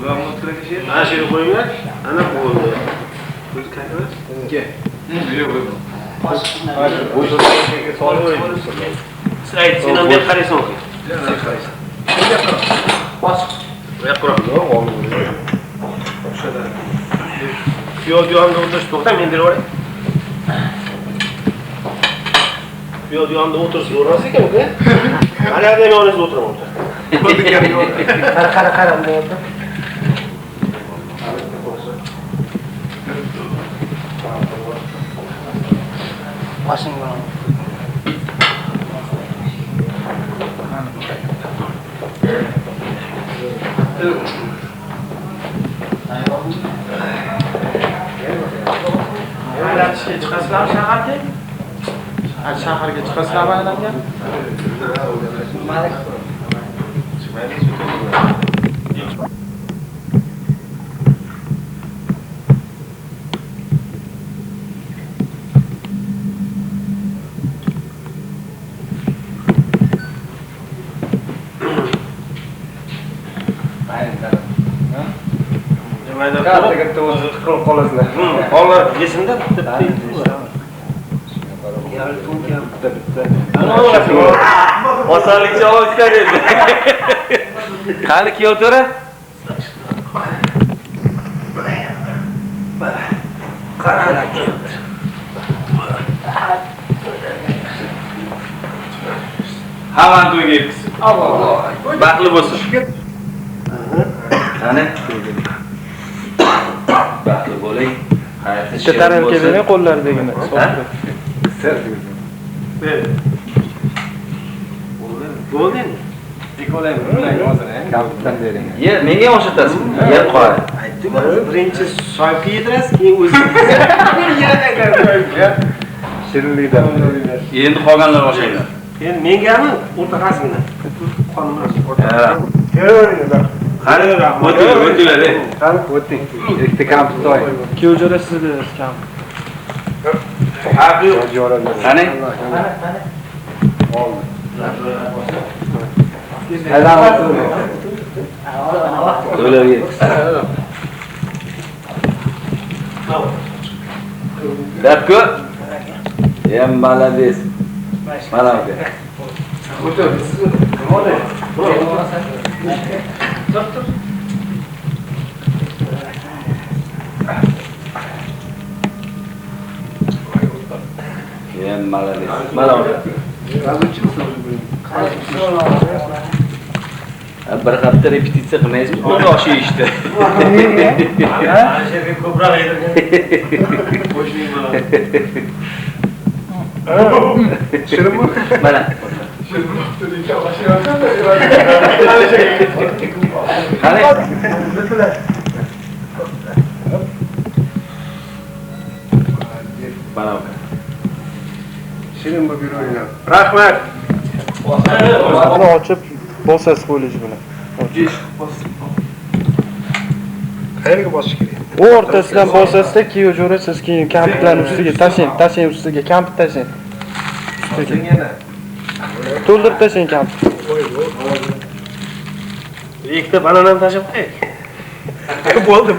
Ana shu qo'yinglar. Ana bo'ldi. O'zi qaytamiz? Ke. Sen ham bir qaraysan. Bas. Yo'qroq. O'shada. Piyoda yonida o'tirish to'xta, men berib yuboray. Piyoda yonida o'tirsa o'rmas ekan-ku. Mana yerda yoningizda o'tiraman. Qara, bu yerda. Washing machine. Chiqasizlar shaharga? Shaharga chiqasizlarmi aylangan? Mayli. Kattaga to'g'ri qilib qolasizlar. Onlar esimda bitta. Osonlikcha olishgan edi. Qani kiyov to'ra? Qara. Hamma to'yga yetsin. Alloh. Baxtli bo'lsin. Qani? Baxtli bo'ling. Bitta tarafga bering qo'llaridagini. Bo'ldi. Kapitdan bering. Ye, menga o'shatasiz. Yer qo'y. Aytdim, birinchi soyibga yedirasiz, keyin o'zingiz. Shirinlikdan. Endi qolganlar boshlaydi. Endi mengami o'rtaqasini. Qonimiz o'rta. Qani, o'tinglar. Qani, o'ting. Ikkita kampni to'y. Kuyov jo'ra sizlar kamp. Qani? Qani? Oldi. To'ylarga. Dakko. Ham malades. Mana bu. O'tir. Dur. Hem malades. Mana bu. Bir hafta repetitsiya qilmaysizmi? O'sha ishda. Anchaga ko'proq yedirgan. Qo'shning bilan. Shirinmi? Mana. Qani? Mana bu. Shirin bo'lib yuraveringlar. Rahmat. Mana ochib bosasiz qo'yilish bilan. Qayerga bosish kerak? O'rtasidan bosasizda kiyov jo'rasiz, keyin kamplarni ustiga tashlang ustiga kampni tashlang. Ustiga. To'ldirib tashlang kampni. Ikkita bananani tashib qo'ying. Bo'ldi.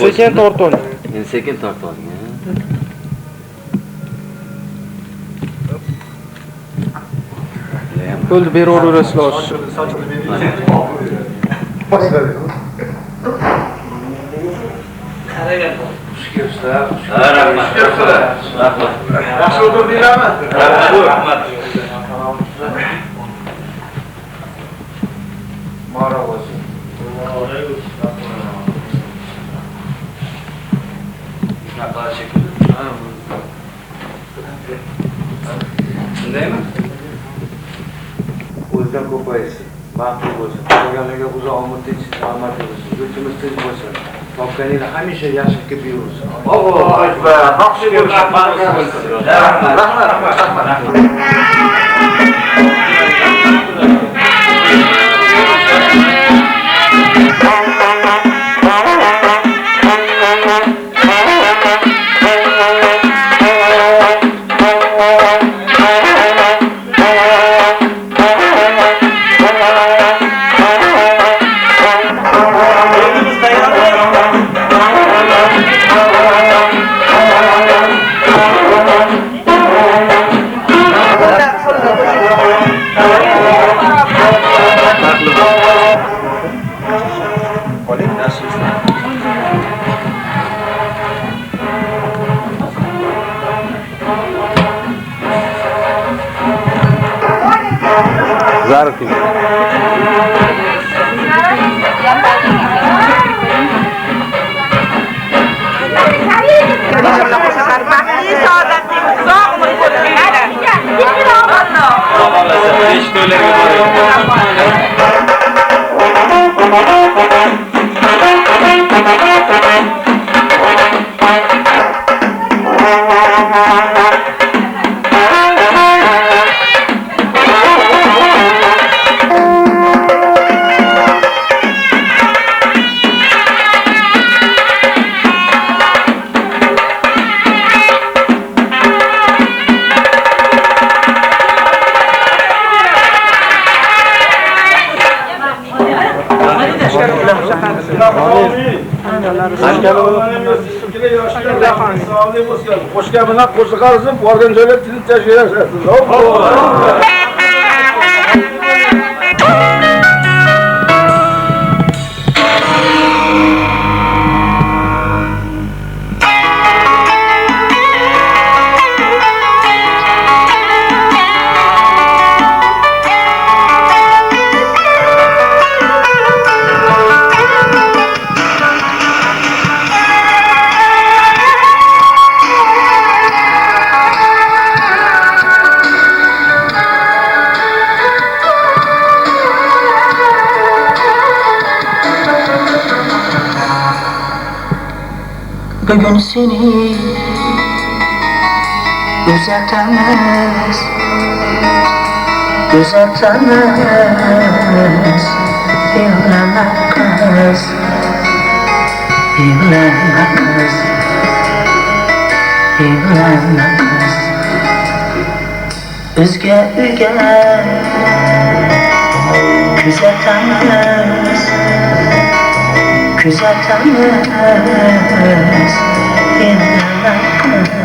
Sekin tortib oling. Men sekin tortib oling. Bo'ldi, beraverasizlar oshni. Qaragan. Xushkepsizlar. Rahmat. Rahmat. Yaxshi o'tirdinglarmi? Rahmat. Ma'ruf bo'lsin. Shunaqa shekilli. Shundaymi? O'zidan ko'paysin, baxtli bo'lsin, qolganlarga uzoq umr tinch, omadli bo'lsin, yurtimiz tinch bo'lsin, topganinglar hamisha yaxshilikka buyursin. Allohu akbar. Yaxshi bo'lsin. Rahmat. qoling, nasibingizdan. Zarf. Hoş geldin, hoş geldin. Bu arada söyle, sizi teşekkür edersiniz. Bugün seni gözetemez, gözetemez. Yığlama kız, yığlama kız, yığlama kız. Özge üge gözetemez, gözetemez. Yığlama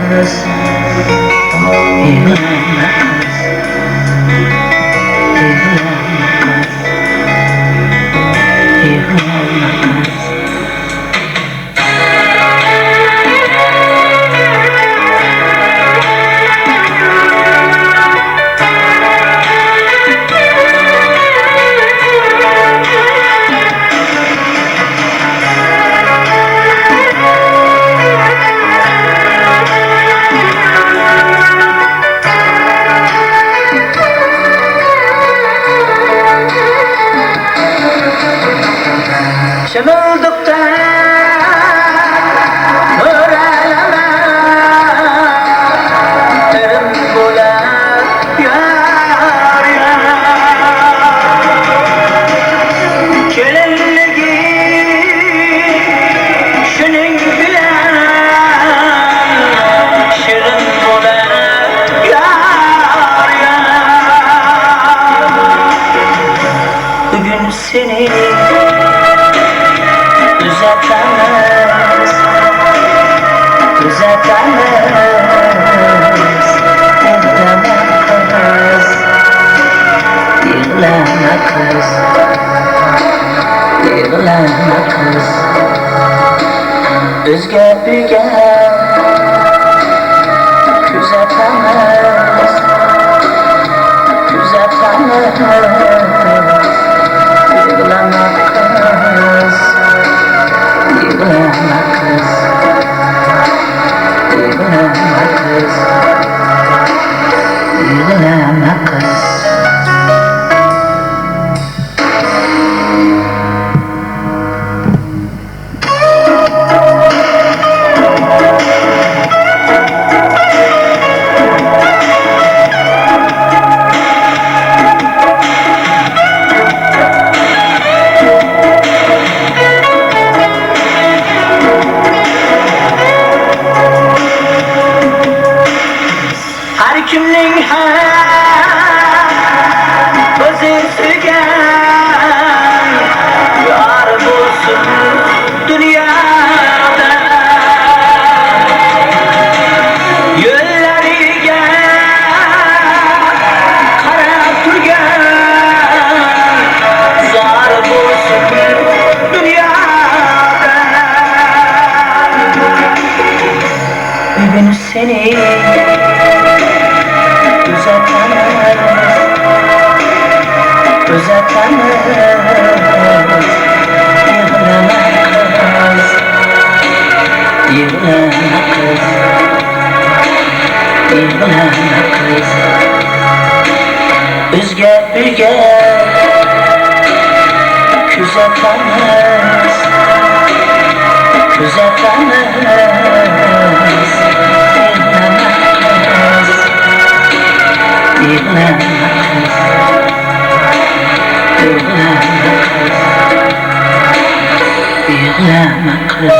kız, yığlama kız, yığlama kız, yığlama kız. Şamıldıkta öğreleme terim bula yar yar kelinligi şunun bilen şirin bula yar yar bugün seni gözetemez, gözetemez. Yığlama kız, yığlama kız, yığlama kız. Özge üge gözetemez, gözetemez. Yığlama kız, yığlama kız, yığlama kız, yığlama kız. kuzatamaz. Yıglama kız, yıglama kız. Üzge kuzatamaz, kuzatamaz. Yıglama kız, yıglama kız, yıglama kız.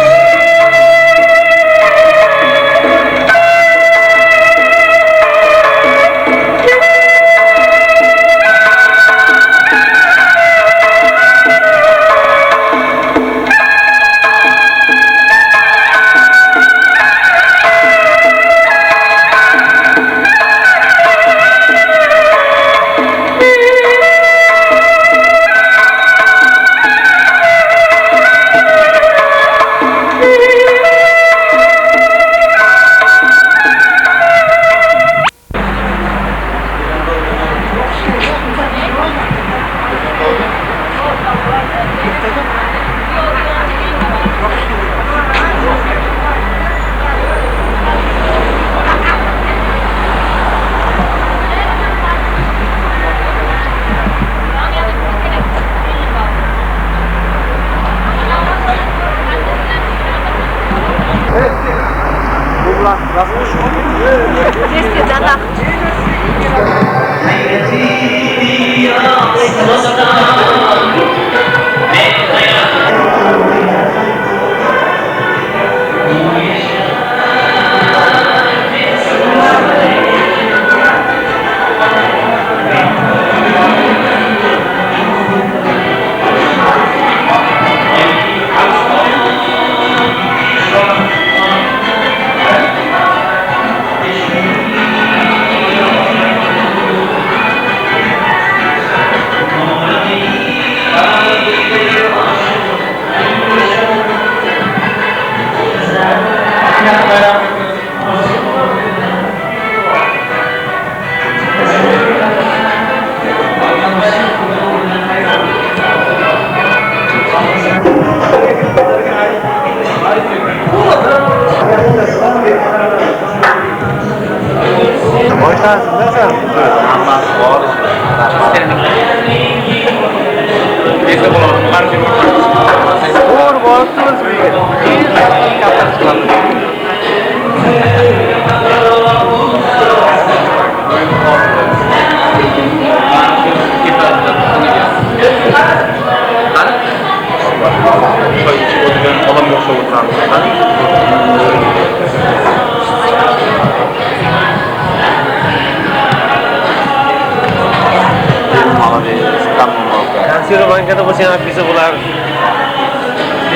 Kansiyo bankada bo'lsa ham pizza bo'lardi.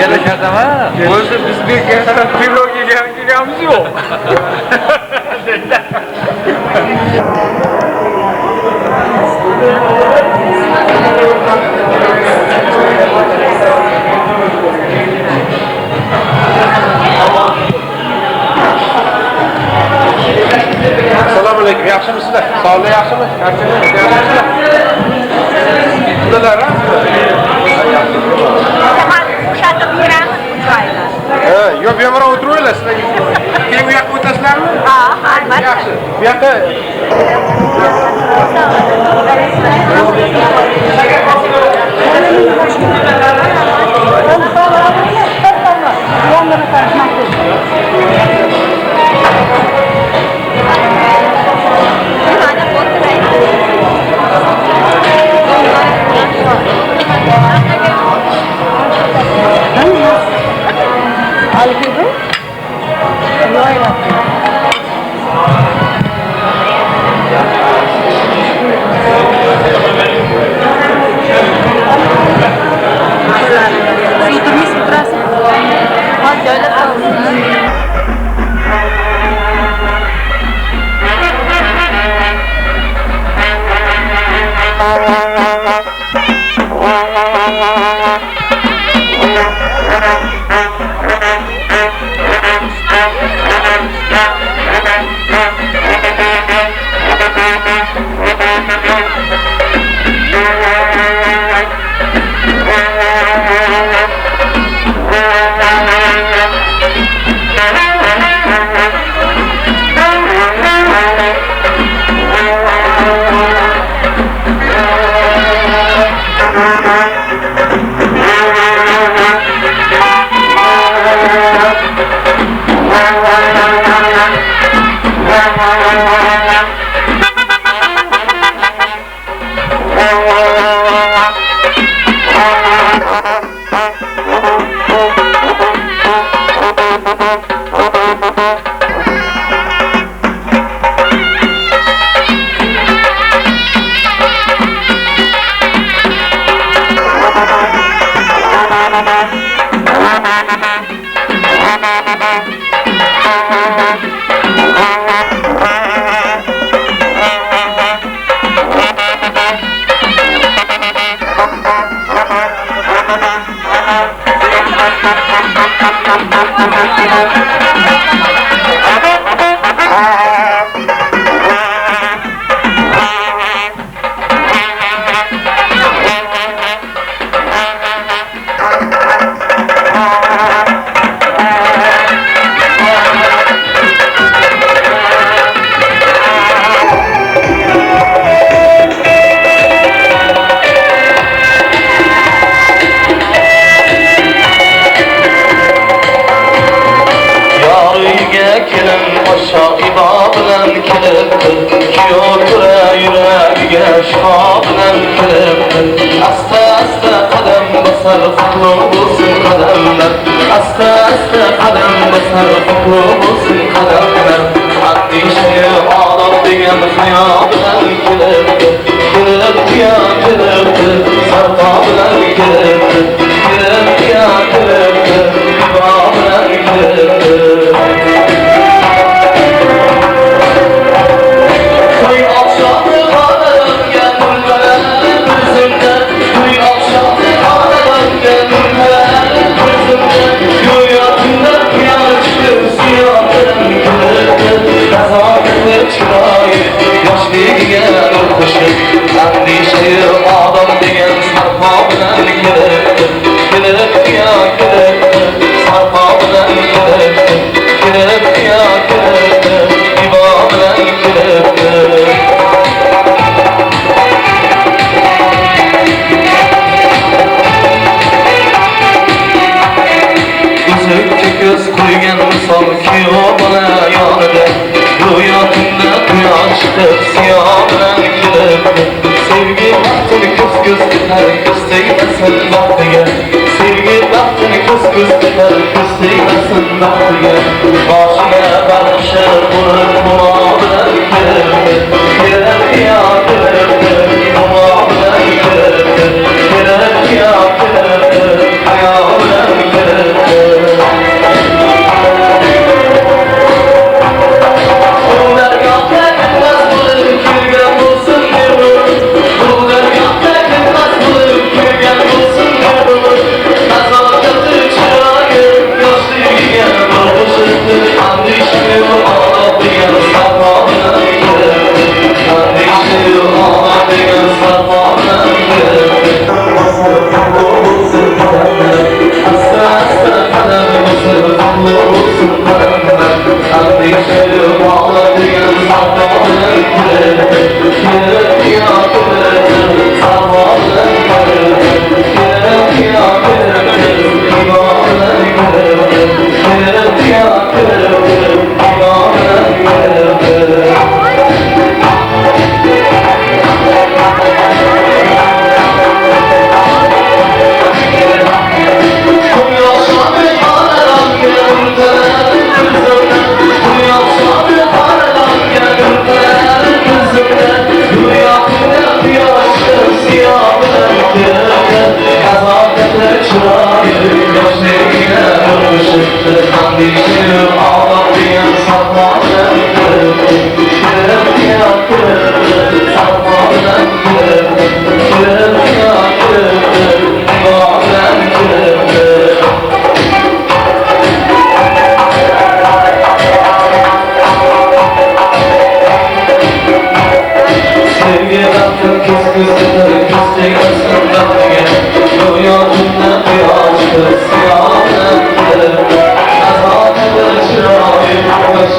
Yana shartama? O'zi bizga pivro kelganimiz yo'q. Assalomu alaykum, yaxshimisizlar? Sog'lik yaxshimi? Yaxshimisizlar? Bular ha? Yo'q, bu yerga o'tiringlar, sizlar. Keyin bu yoqqa o'tasizlarmi? Ha, albatta. Yaxshi. Bu yoqqa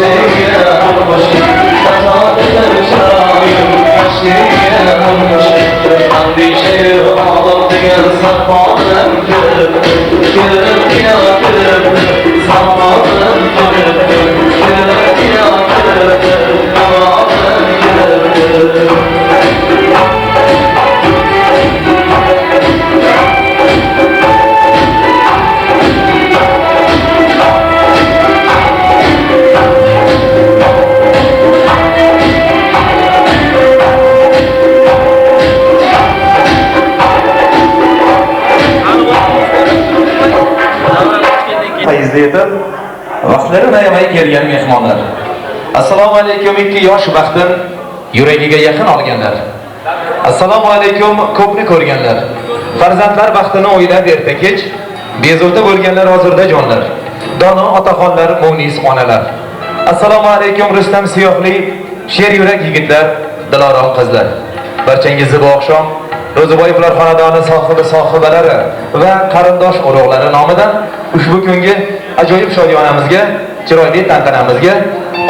Say darajangizda yetib, vaqtlari ayamay kelgan mehmonlar. Assalomu alaykum ikki yosh baxtin yuragiga yaqin olganlar. Assalomu alaykum ko'pni ko'rganlar. Farzandlar baxtini o'ylab erta kech bezovta bo'lganlar hozirda jonlar. Dono otaxonlar, munis onalar. Assalomu alaykum Rustam siyohli sher yurak yigitlar, dilorom qizlar. Barchangizni bu oqshom Ro'ziboyevlar xonadoni sohibalari va qarindosh urug'lari nomidan ushbu kungi ajoyib shodiyonamizga, chiroyli tantanamizga,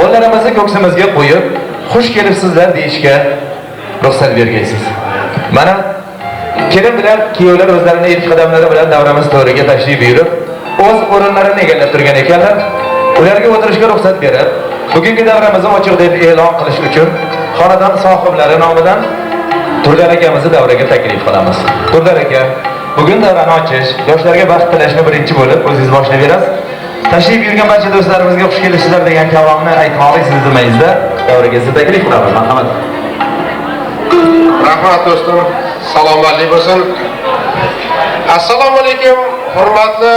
qo'llarimizni ko'ksimizga qo'yib, xush kelibsizlar deyishga ruxsat bergaysiz. Mana kelin bilan kuyovlar o'zlarining ilk qadamlari bilan davramiz to'riga tashrif buyurib, o'z o'rinlarini egallab turgan ekanlar. Ularga o'tirishga ruxsat berib, bugungi davramizni ochiq deb e'lon qilish uchun xonadon sohiblari nomidan Turlar akamizni davraga taklif qilamiz. Turlar aka, bugun davrani ochish, yoshlarga baxt tilashni birinchi bo'lib o'zingiz boshlab berasiz. Tashrif buyurgan barcha do'stlarimizga xush kelibsizlar degan kalomni aytmoqlik siz zimmayingizda davraga sizni taklif qilamiz. Marhamat. Rahmat do'stim. Salomatlik bo'lsin. Assalomu alaykum, hurmatli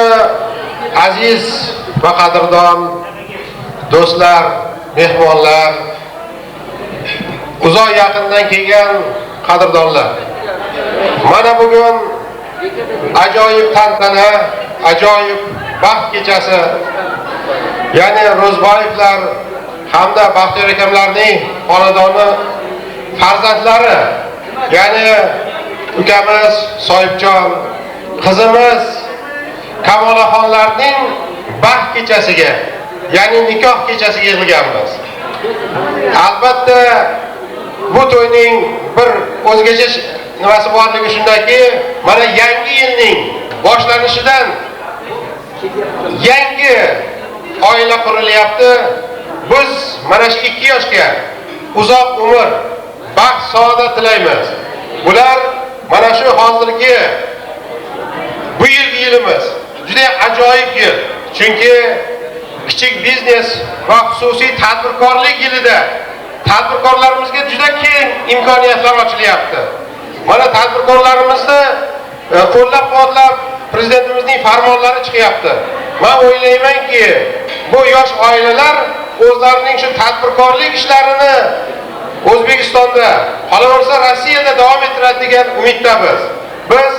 aziz va qadrdon do'stlar, mehmonlar, uzoq yaqindan kelgan qadrdonlar. Mana bugun ajoyib tantana, ajoyib baxt kechasi. Ya'ni Ro'zboyevlar hamda Baxtiyor akamlarning xonadoni farzandlari, ya'ni ukamiz Soyibjon, qizimiz Kamolaxonlarning baxt kechasiga, ya'ni nikoh kechasiga yig'ilganmiz. Albatta bu to'yning bir o'zgacha nimasi borligi shundaki, mana yangi yilning boshlanishidan yangi oila qurilyapti. Biz mana shu 2 yoshga uzoq umr, baxt, saodat tilaymiz. Bular mana shu hozirgi bu yilgi yilimiz juda ajoyib yil. Chunki kichik biznes va xususiy tadbirkorlik yilida tadbirkorlarimizga juda keng imkoniyatlar ochilyapti. Mana tadbirkorlarimizni qo'llab-quvvatlab prezidentimizning farmonlari chiqyapti. Men o'ylaymanki, bu yosh oilalar o'zlarining shu tadbirkorlik ishlarini O'zbekistonda, qolaversa Rossiyada davom ettiradi degan umiddamiz. Biz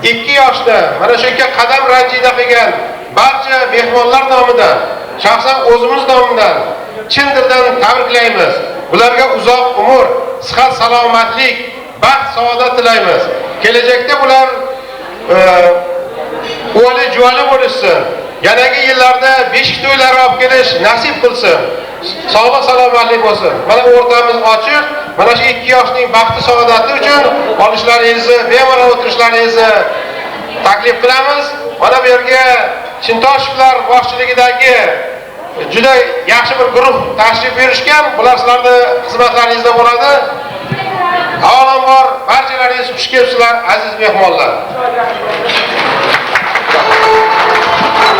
2 yoshda mana shu yerga qadam ranjida qilgan barcha mehmonlar nomidan, shaxsan o'zimiz nomidan chin dildan tabriklaymiz. Ularga uzoq umr, sihat, salomatlik, baxt, saodat tilaymiz. Kelajakda bular o'g'li juvali bo'lishsin. Yanagi yillarda beshik to'ylari olib kelish nasib qilsin. Sog'lik, salomatlik bo'lsin. Mana o'rtamiz ochiq. Mana shu 2 yoshning baxti, saodati uchun olishlaringizni, bemalol o'tirishlaringizni taklif qilamiz. Mana bu yerga Chintoshevlar boshchiligidagi juda yaxshi bir guruh tashrif buyurishgan. Bular sizlarning xizmatlaringizda bo'ladi. Avvalambor barchalaringiz xush kelibsizlar aziz mehmonlar.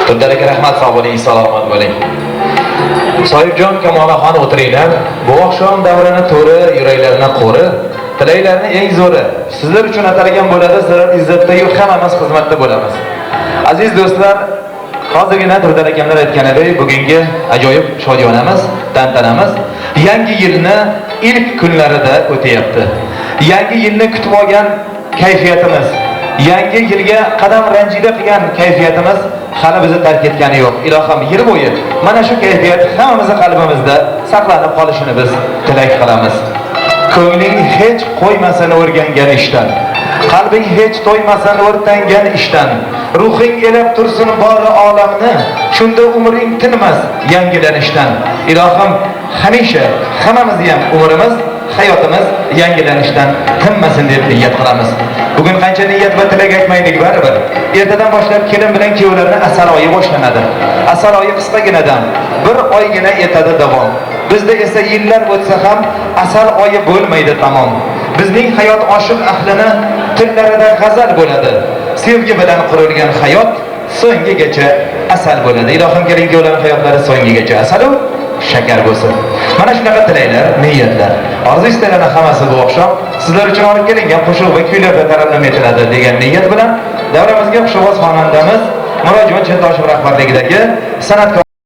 Turlarga rahmat, sog' bo'ling, salomat bo'ling. Soyibjon, Kamolaxon o'tiringlar. Bu oqshom davrini to'ri, yuraklarni qo'ri, tilaylarni eng zo'ri. Sizlar uchun atalgan bo'ladi, sizlar izzatda-yu hammamiz xizmatda bo'lamiz. Aziz do'stlar, hozirgina Turlar akamlar aytganidek, bugungi ajoyib shodiyonamiz, tantanamiz yangi yilni ilk kunlarida o'tayapti. Yangi yilni kutib olgan kayfiyatimiz, yangi yilga qadam ranjida qilgan kayfiyatimiz hali bizni tark etgani yo'q. Ilohim yil bo'yi mana shu kayfiyat hammamizning qalbimizda saqlanib qolishini biz tilak qilamiz. Ko'ngling hech qo'ymasin o'rgangan ishdan, qalbing hech to'ymasin o'rtangan ishdan, ruhing elab tursin bori olamni, shunda umring tinmas yangilanishdan. Ilohim hamisha hammamizni ham umrimiz, hayotimiz yangilanishdan tinmasin deb niyat qilamiz. Bugun qancha niyat va tilak aytmaylik baribir. Ertadan boshlab kelin bilan kuyovlarning asal oyi boshlanadi. Asal oyi qisqaginadan 1 oygina yetadi davom. Bizda esa yillar o'tsa ham asal oyi bo'lmaydi tamom. Bizning hayot oshiq ahlini tillarida g'azal bo'ladi. Sevgi bilan qurilgan hayot so'ngigacha asal bo'ladi. Ilohim keling ularning hayotlari so'ngigacha asal shakar bo'lsin. Mana shunaqa tilaylar, niyatlar, orzu-istaklari hammasi bu oqshom sizlar uchun olib kelingan qo'shiq va kuylarda tarannum etiladi degan niyat bilan davramizga xushvoz xonandamiz Murodjon Chertoshev rahbarligidagi san'atkor